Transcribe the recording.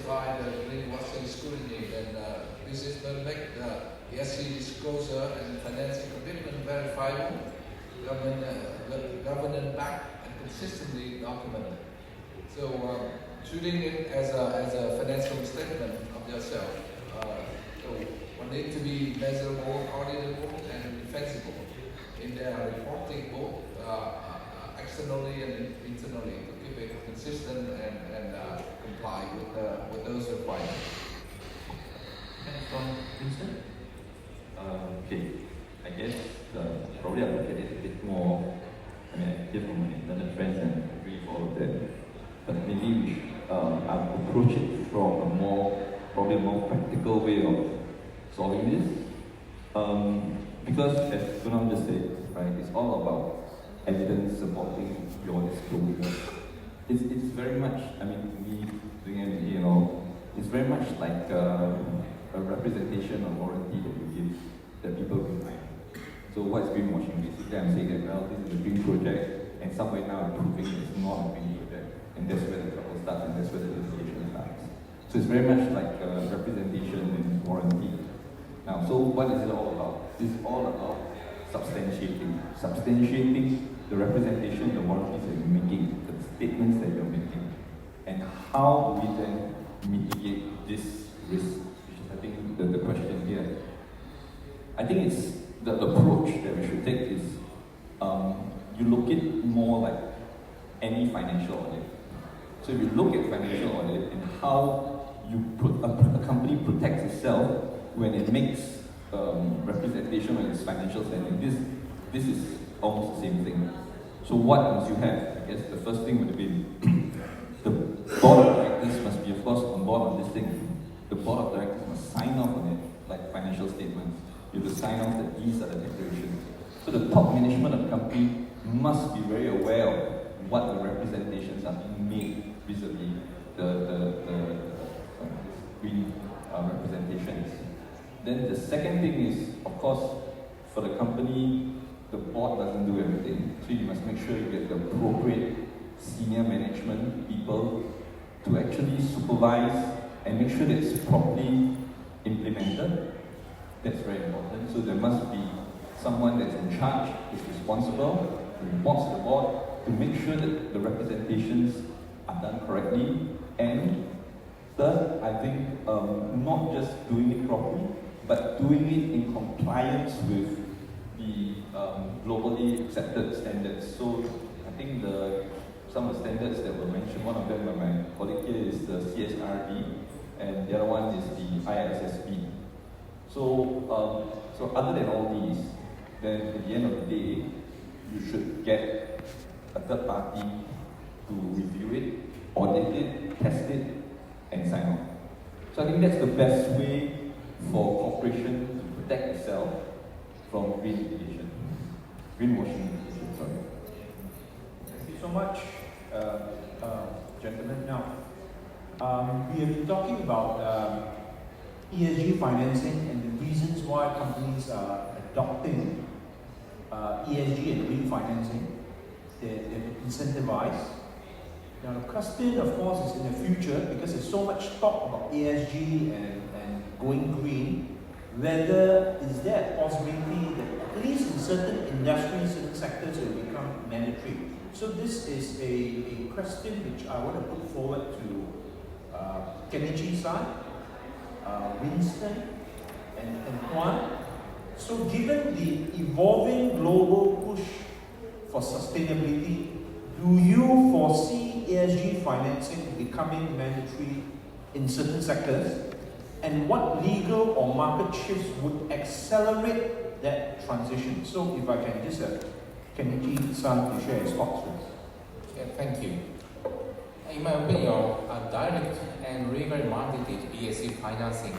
by the greenwashing scrutiny, then this is to make the ESG disclosure and financing commitment verifiable, governance-backed, and consistently documented. So treating it as a financial statement of yourself, so one need to be measurable, auditable, and defensible in their reporting both externally and internally to keep it consistent and comply with those requirements. And from Vincent? Okay, I guess probably I'll look at it a bit more. I mean, I hear from my internal friends and agree with all of that. But maybe I'll approach it from probably a more practical way of solving this. Because as Kunal just said, right, it's all about evidence supporting your disclosure. It's very much, I mean, me doing M&A and all, it's very much like a representation of warranty that you give that people can find. So what's greenwashing? Basically, I'm saying that, well, this is a green project, and somewhere now I'm proving it's not a green project, and that's where the trouble starts, and that's where the litigation starts. So it's very much like a representation and warranty. Now, so what is it all about? It's all about substantiating the representation, the warranties that you're making, the statements that you're making, and how we then mitigate this risk, which is I think the question here. I think it's the approach that we should take is you look at more like any financial audit. So if you look at financial audit and how a company protects itself when it makes representation when it's financial standing, this is almost the same thing. So what must you have? I guess the first thing would be the board of directors must be, of course, on board on this thing. The board of directors must sign off on it, like financial statements. You have to sign off that these are the declarations. So the top management of the company must be very aware of what the representations are being made vis-a-vis the green representations. Then the second thing is, of course, for the company, the board doesn't do everything. So you must make sure you get the appropriate senior management people to actually supervise and make sure that it's properly implemented. That's very important. So there must be someone that's in charge, is responsible, who reports to the board, to make sure that the representations are done correctly. And third, I think not just doing it properly, but doing it in compliance with the globally accepted standards. So I think some of the standards that were mentioned, one of them by my colleague here is the CSRD, and the other one is the ISSB. So other than all these, then at the end of the day, you should get a third party to review it, audit it, test it, and sign off. So I think that's the best way for corporation to protect itself from greenwashing litigation. Sorry. Thank you so much, gentlemen. Now, we have been talking about ESG financing and the reasons why companies are adopting ESG and green financing. They're incentivized. Now the question, of course, is in the future, because there's so much talk about ESG and going green, whether is there a possibility that at least in certain industries, certain sectors, it will become mandatory. So this is a question which I want to put forward to Kenichi-san, Winston, and Juan. So given the evolving global push for sustainability, do you foresee ESG financing becoming mandatory in certain sectors? And what legal or market shifts would accelerate that transition? So if I can just Kenichi-san to share his thoughts with us. Yeah, thank you. In my opinion, a direct and legal mandated ESG financing